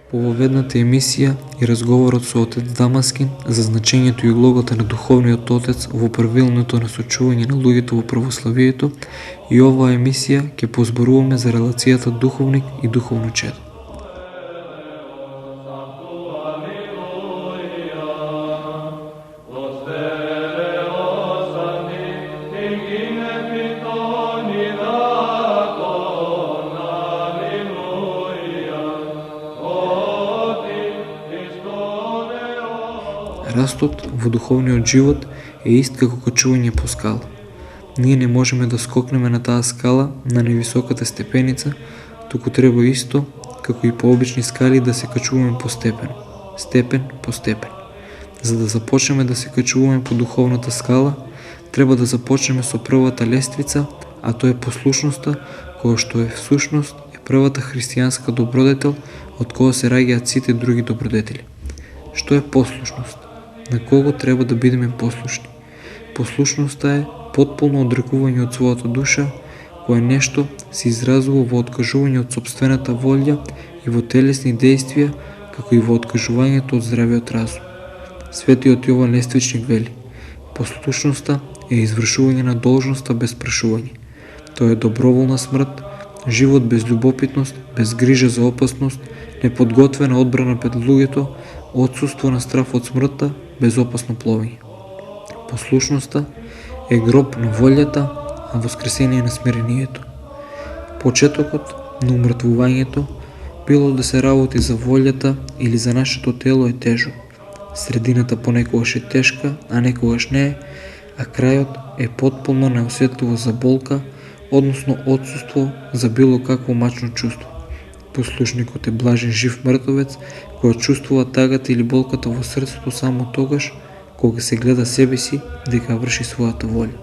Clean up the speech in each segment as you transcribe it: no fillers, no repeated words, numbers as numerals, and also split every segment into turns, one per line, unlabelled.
Пововедната емисија и разговорот со отец Дамаскин за значењето и улогата на духовниот отец во правилното насочување на луѓето во православието и оваа емисија ќе позборуваме за релацијата духовник и духовно чедо. Растот во духовниот живот е ист како качување по скала. Ние не можеме да скокнеме на таа скала на невисоката степеница, туку треба исто, како и по обични скали, да се качуваме постепено, степен по степен. За да започнеме да се качуваме по духовната скала, треба да започнеме со првата лествица, а тоа е послушноста, која што е всушност е првата христијанска добродетел од која се раѓаат сите други добродетели. Што е послушност? На кого треба да бидеме послушни? Послушноста е потполно одрекување од својата душа, кое нешто се изразува во откажување од сопствената волја и во телесни действија, како и во откажувањето од здравиот разум. Светиот Јован Лествичник вели: послушноста е извршување на должноста без прашување. Тоа е доброволна смрт, живот без љубопитност, без грижа за опасност, неподготвена одбрана пред луѓето, отсуство на страф од смртта, безопасно пловење. Послушноста е гроб на волјата, а воскресение на смирението. Почетокот на умртвувањето, било да се работи за волјата или за нашето тело, е тежок. Средината понекогаш е тешка, а некогаш не е, а крајот е потполно неосетливо за болка, односно отсуство за било какво мачно чувство. Послушникот е блажен жив мртовец, кој чувствува тагата или болката во срцето само тогаш, кога се гледа себе си дека врши својата волја.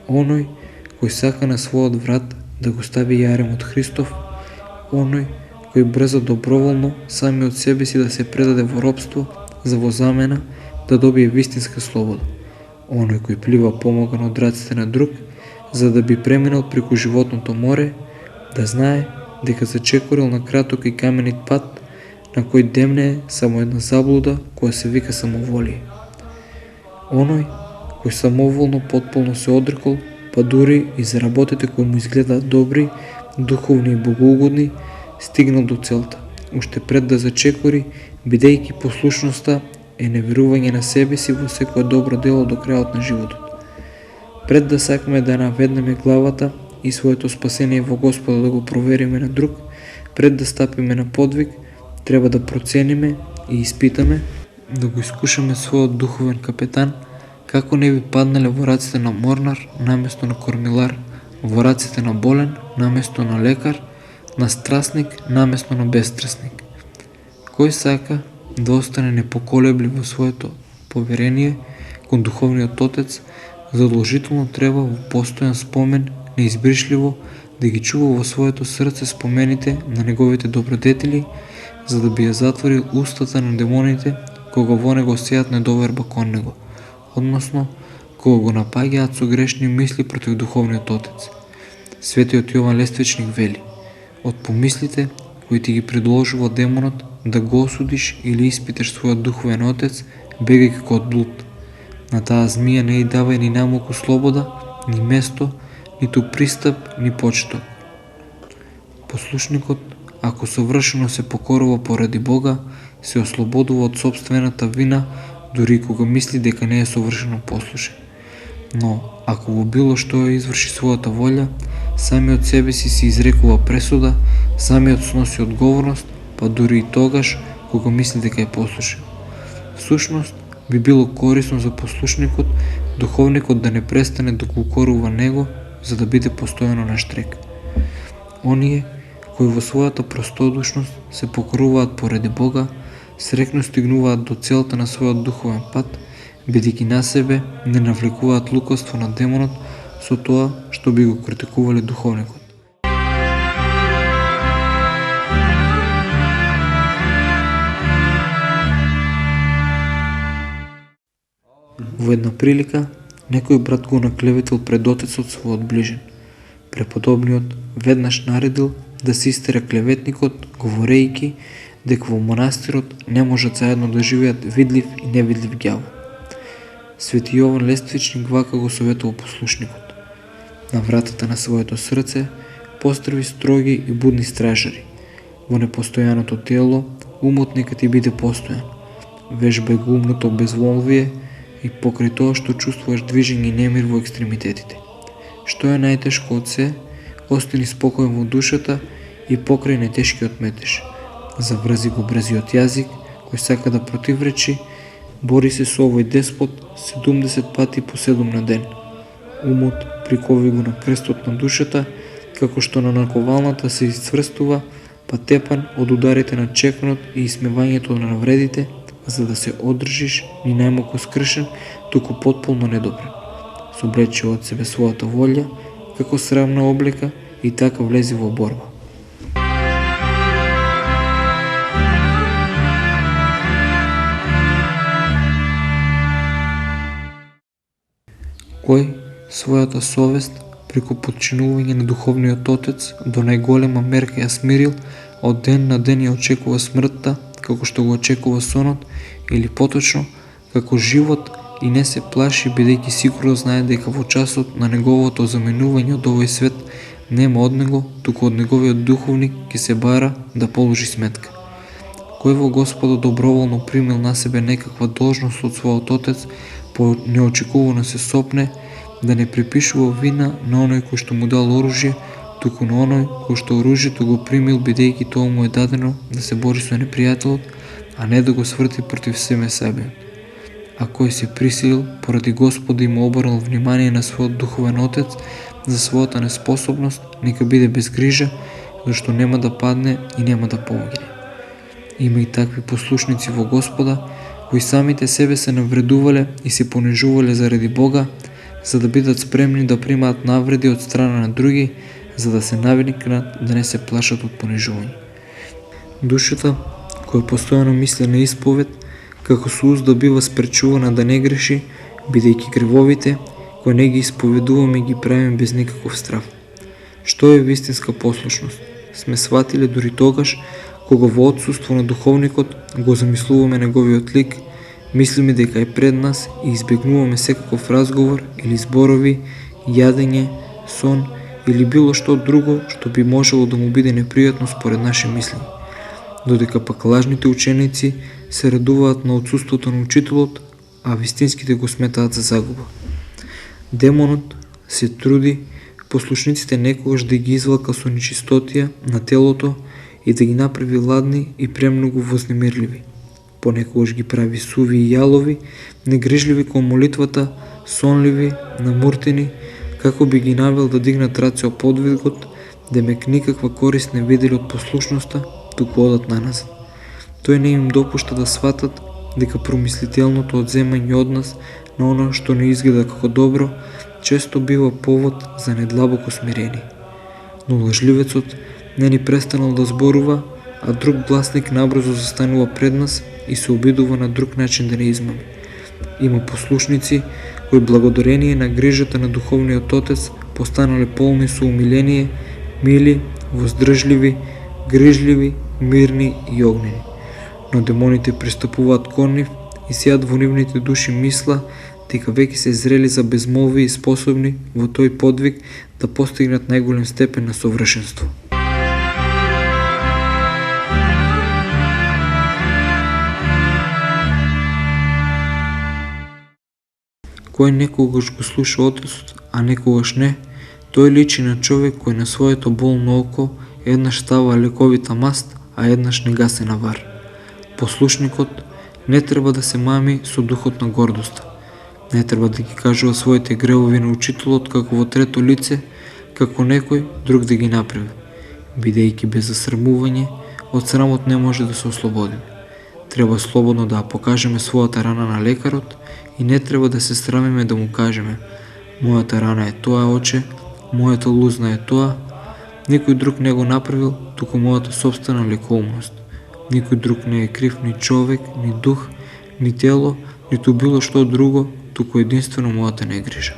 Оној кој сака на својот врат да го стави јаремот Христов, оној кој брза доброволно сами од себе си да се предаде во робство, за во замена да добие вистинска слобода, оној кој плива помоган од раците на друг, за да би преминал преку животното море, да знае дека зачекорил на краток и каменит пат, на кој демне е само една заблуда која се вика самоволие. Оној кој самоволно потполно се одрекол, па дури и за работите кои му изгледаат добри, духовни и богоугодни, стигнал до целта, уште пред да зачекори, бидејќи послушноста е неверување на себе си во секое добро дело до крајот на животот. Пред да сакаме да наведнеме главата и своето спасение во Господа да го провериме на друг, пред да стапиме на подвиг, треба да процениме и испитаме, да го искушаме својот духовен капетан, како не би паднале во раците на морнар наместо на кормилар, во раците на болен наместо на лекар, на страстник наместо на бестрасник. Кој сака да остане непоколеблив во своето поверение кон духовниот отец, задолжително треба во постојан спомен неизбришливо да ги чува во своето срце спомените на неговите добродетели, за да би ја затворил устата на демоните кога во него сеат недоверба кон него, односно кога го напаѓаат со грешни мисли против духовниот отец. Светиот Јован Лествичник вели: од помислите кои ти ги предложува демонот да го осудиш или испиташ својот духовен отец, бегај како од блуд. На таа змија не ја давај ни намалку слобода, ни место, ниту пристап, ни почеток. Послушникот, ако совршено се покорува поради Бога, се ослободува од собствената вина, дури кога мисли дека не е совршено послушен. Но, ако во било што ја изврши својата волја, самиот себе си изрекува пресуда, самиот сноси одговорност, па дури и тогаш кога мисли дека е послушен. Всушност, би било корисно за послушникот, духовникот да не престане да го укорува него, за да биде постојано на штрек. Оние кои во својата простодушност се покоруваат поради Бога, срекно стигнуваат до целта на својот духовен пат, бидејќи на себе не навлекуваат лукавство на демонот со тоа што би го критикувале духовникот. Во една прилика, некој брат го наклеветил пред отецот својот ближен. Преподобниот веднаш наредил да се истера клеветникот, говорејќи дека во манастирот не можат заедно да живеат видлив и невидлив ѓавол. Свети Јован Лествичник вака го советува послушникот. На вратата на своето срце постави строги и будни стражари. Во непостојаното тело умот нека ти биде постојан. Вежбај го умното безволвие и покрај тоа што чувствуваш движење и немир во екстремитетите. Што е најтешко од се, остани спокоен во душата и покрај најтешкиот метеж. Заврзи го брзиот јазик, кој сака да противречи, бори се со овој деспот 70 пати по 7 на ден. Умот прикови го на крстот на душата, како што на наковалната се исцврстува, па тепан од ударите на чеканот и исмевањето на навредите, за да се одржиш ни најмалку скршен, туку потполно недобрен. Соблечи од себе својата волја, како срамна облека и така влези во борба. Кој својата совест преку подчинување на духовниот отец до најголема мерка ја смирил, од ден на ден ја очекува смртта, како што го очекува сонот, или поточно, како живот и не се плаши, бидејќи сигурно знае дека во часот на неговото заминување од овој свет нема од него, туку од неговиот духовник ќе се бара да положи сметка. Кој во Господа доброволно примил на себе некаква должност од својот отец, по неочекувано се сопне да не припишува вина на оној кој што му дал оружје, туку на оној кој што оружјето го примил, бидејќи тоа му е дадено да се бори со непријателот, а не да го сврти против себе. А кој се присилил поради Господа и му обрнал внимание на својот духовен отец за својата неспособност, нека биде без грижа, зашто нема да падне и нема да погине. Има и такви послушници во Господа, кои самите себе се навредувале и се понижувале заради Бога, за да бидат спремни да примаат навреди од страна на други, за да се навикнат да не се плашат од понижување. Душата, која постојано мисли на исповед, како со уст да бива спречувана да не греши, бидејќи гревовите, кои не ги исповедуваме, ги правиме без никаков страв. Што е вистинска послушност? Сме сватиле дури тогаш, кога во отсуство на духовникот го замислуваме неговиот лик, мислиме дека е пред нас и избегнуваме секаков разговор или зборови, јадење, сон или било што друго што би можело да му биде непријатно според наши мислење. Додека пак лажните ученици се радуваат на отсуството на учителот, а вистинските го сметаат за загуба. Демонот се труди послушниците некогаш да ги извлака со нечистотија на телото и да ги направи ладни и премногу вознемирливи. Понекогаш ги прави суви и јалови, негрижливи кон молитвата, сонливи, намуртени, како би ги навел да дигнат раце од подвигот, демек никаква корист не видели од послушноста, туку одат наназад. Тој не им допушта да сватат дека промислителното одземање од нас на оно што не изгледа како добро, често бива повод за недлабоко смирение. Но лажливецот не ни престанал да зборува, а друг гласник набрзо застанува пред нас и се обидува на друг начин да не измами. Има послушници кои благодарение на грижата на духовниот отец постанале полни со умиление, мили, воздржливи, грижливи, мирни и огнени. Но демоните пристапуваат кон нив и сеат во нивните души мисла дека веќе се зрели за безмолви и способни во тој подвиг да постигнат најголем степен на совршенство. Кој некогаш го слуша отецот, а некогаш не, тој личи на човек кој на своето болно око еднаш става лековита маст, а еднаш негасена вар. Послушникот не треба да се мами со духот на гордоста. Не треба да ги кажува своите гревови на учителот како во трето лице, како некој друг да ги направи. Бидејќи без засрамување, од срамот не може да се ослободиме. Треба слободно да покажеме својата рана на лекарот и не треба да се срамиме да му кажеме: мојата рана е тоа, оче, мојата лузна е тоа. Никој друг не го направил, туку мојата сопствена лекоумност. Никој друг не е крив, ни човек, ни дух, ни тело, ниту било што друго, туку единствено мојата негрижа.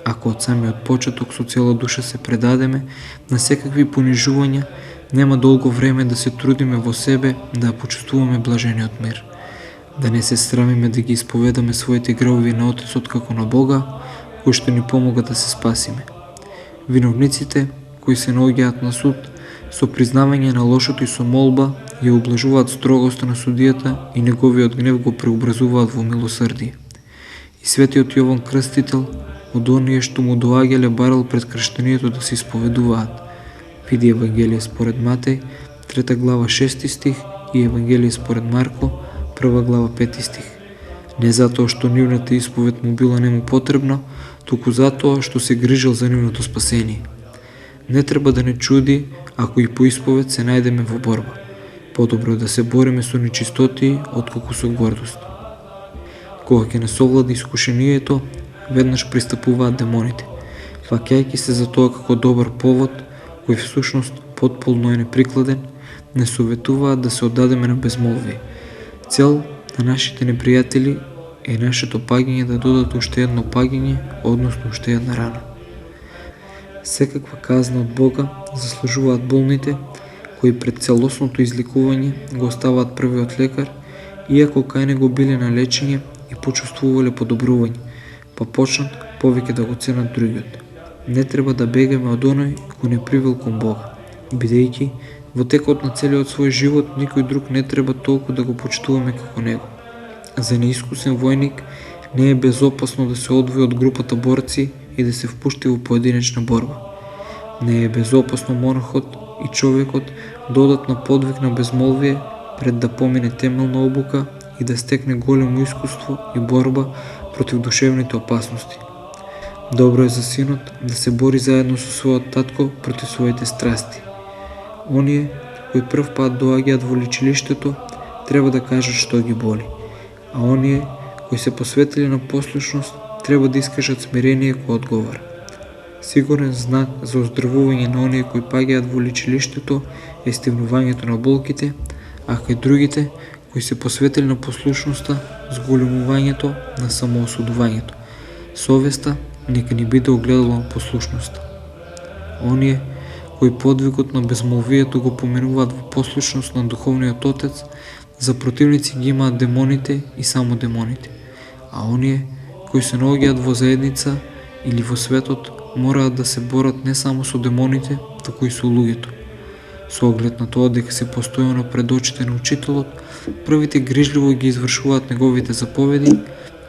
Ако од самиот почеток со цела душа се предадеме на секакви понижувања, нема долго време да се трудиме во себе да почувствуваме блажениот мир. Да не се срамиме да ги исповедаме своите гревови на Отецот како на Бога, кој што ни помога да се спасиме. Виновниците, кои се наоѓаат на суд, со признавање на лошото и со молба, ја облажуваат строгоста на судијата и неговиот гнев го преобразуваат во милосрдие. И светиот Јован Крстител, од оние што му доаѓале, барал пред крштението да се исповедуваат. Види Евангелие според Матеј, 3 глава 6 стих и Евангелие според Марко, 1 глава 5 стих. Не затоа што нивната исповед му била нему потребна, туку затоа што се грижал за нивното спасение. Не треба да не чуди ако и по исповед се најдеме во борба. Подобро е да се бориме со нечистотии отколку со гордост. Кога ќе не совлади искушението, веднаш пристапуваат демоните, фаќајќи се за тоа како добар повод, кој всушност потполно е неприкладен, не советуваат да се оддадеме на безмолвие. Цел на нашите непријатели е нашето паѓање да додат уште едно паѓање, односно уште една рана. Секаква казна од Бога заслужуваат болните, кои пред целосното излекување го оставаат првиот лекар, иако кај него биле на лечење и почувствувале подобрување, па почнат повеќе да го ценат другиот. Не треба да бегаме од оној кој не привел кон Бога, бидејќи во текот на целиот свој живот никој друг не треба толку да го почитуваме како него. За неискусен војник не е безопасно да се одвои од групата борци и да се впушти во поединечна борба. Не е безопасно монахот и човекот да одат на подвиг на безмолвие пред да помине темелна обука и да стекне големо искуство и борба против душевните опасности. Добро е за синот да се бори заедно со својот татко против своите страсти. Оние кои прв пат доаѓаат во лечилиштето треба да кажат што ги боли, а оние кои се посветили на послушност треба да искажат смирение кој одговара. Сигурен знак за оздравување на оние кои паѓаат во лечилиштето е стивнувањето на болките, а кај другите кои се посветили на послушноста, зголемувањето на самоосудувањето. Совеста нека ни биде огледало на послушноста. Оние кои подвигот на безмолвието го поминуваат во послушност на Духовниот Отец, за противници ги имаат демоните и само демоните, а оние кои се наоѓаат во заедница или во светот мораат да се борат не само со демоните, туку и со луѓето. Со оглед на тоа дека се постојано пред очите на учителот, првите грижливо ги извршуваат неговите заповеди,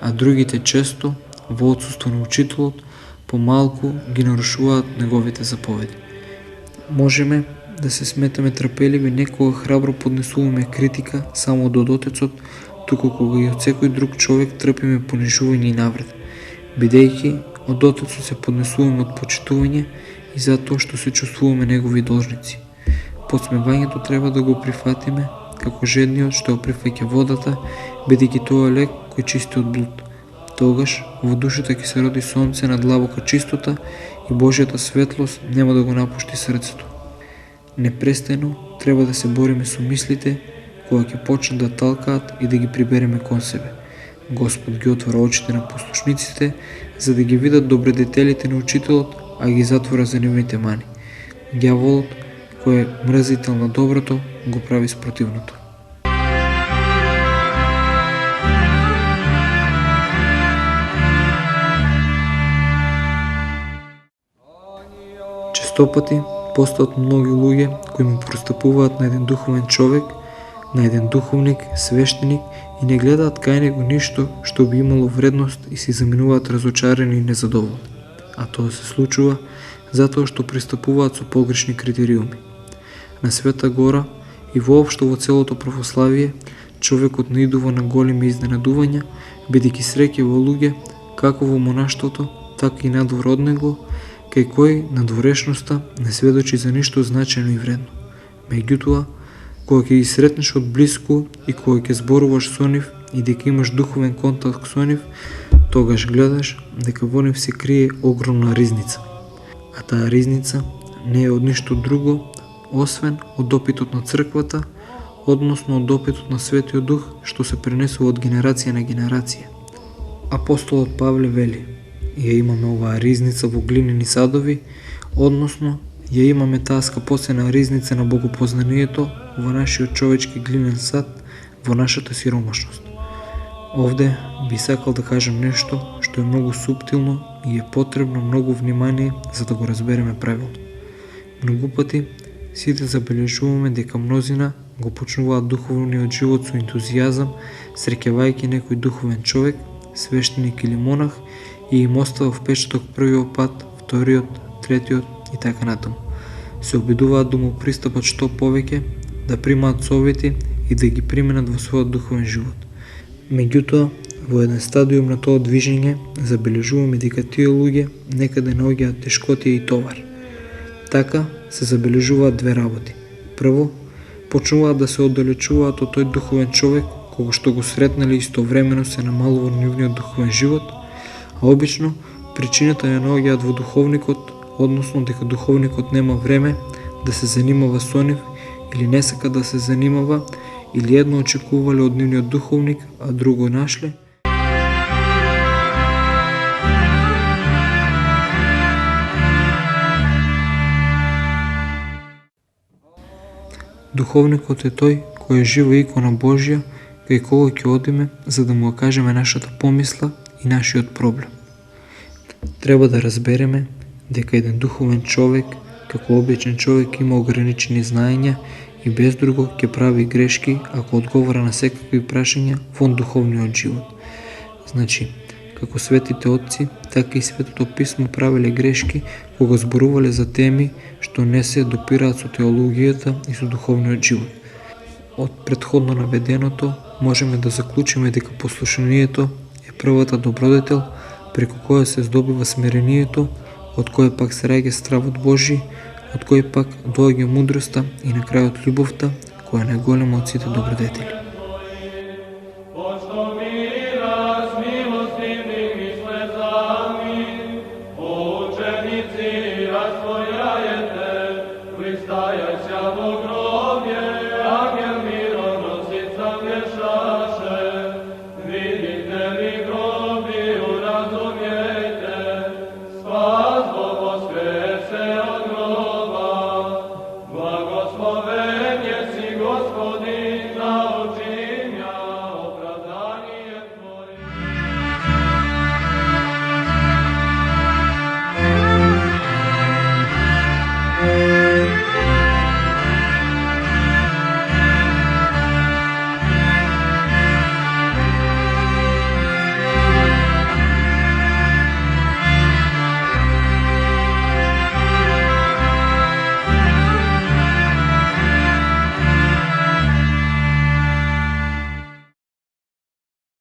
а другите често, во отсуство на учителот, помалку ги нарушуваат неговите заповеди. Можеме да се сметаме трпеливи не кога храбро поднесуваме критика само од Отецот, туку кога и од секој друг човек трпиме понижување и навред, бидејќи од Отецот се поднесуваме од почитување и затоа што се чувствуваме негови должници. Подсмевањето треба да го прифатиме како жедниот што прифаќа водата, бидејќи тоа е лек кој чисти од блуд. Тогаш во душата ќе се роди сонце на длабока чистота и Божјата светлост нема да го напушти срцето. Непрестано треба да се бориме со мислите кога ќе почнат да талкаат и да ги прибереме кон себе. Господ ги отвора очите на послушниците за да ги видат добродетелите на учителот, а ги затвора за нивните мани. Ѓаволот, кој е мрзител на доброто, го прави спротивното. Честопати постојат многи луѓе кои му пристапуваат на еден духовен човек, на еден духовник, свештеник и не гледаат кај него ништо што би имало вредност и се заминуваат разочарени и незадоволни. А тоа се случува затоа што пристапуваат со погрешни критериуми. На Света Гора и воопшто во целото православие човекот не идува на големи изненадувања, бидејќи среќа во луѓе како во монаштвото, така и надвор од него, кај кој надворешноста не сведочи за ништо значајно и вредно. Меѓутоа, кога ќе ги сретнеш од блиску и кога ќе зборуваш со нив и дека имаш духовен контакт со нив, тогаш гледаш дека во нив се крие огромна ризница. А таа ризница не е од ништо друго, освен од опитот на црквата, односно од опитот на Светиот Дух, што се пренесува од генерација на генерација. Апостолот Павле вели: ја имаме оваа ризница во глинени садови, односно ја имаме таа скапосена ризница на богопознанието во нашиот човечки глинен сад, во нашата сиромашност. Овде би сакал да кажам нешто што е многу суптилно и е потребно многу внимание за да го разбереме правилно. Многу пати сите забележуваме дека мнозина го почнуваат духовниот живот со ентузијазам, среќавајќи некој духовен човек, свештеник или монах и им остава впечаток првиот пат, вториот, третиот и така натаму. Се обидуваат да му пристапат што повеќе, да примаат совети и да ги применат во својот духовен живот. Меѓутоа, во еден стадиум на тоа движење забележуваме дека тие луѓе некаде наоѓаат тешкотија и товар. Така се забележуваат две работи. Прво, почнуваат да се оддалечуваат од тој духовен човек кога што го сретнале истовремено се намалува нивниот духовен живот, а обично причината ја наоѓаат во духовникот, односно дека духовникот нема време да се занимава со нив или не сака да се занимава, или едно очекувале од нивниот духовник, а друго нашле. Духовникот е тој кој е жива икона Божја, кај кого ќе одиме за да му ја кажеме нашата помисла и нашиот проблем. Треба да разбереме дека еден духовен човек, како обичен човек, има ограничени знаења и без друго ќе прави грешки ако одговора на секакви прашања во духовниот живот. Значи, како светите отци, така и Светото писмо правеле грешки кога зборувале за теми што не се допираат со теологијата и со духовниот живот. Од претходно наведеното можеме да заклучиме дека послушанието е првата добродетел преку која се здобива смирението, од кој пак се раѓа стравот Божи, од кој пак доаѓа мудроста и на крајот љубовта, која е најголема од сите добродетели.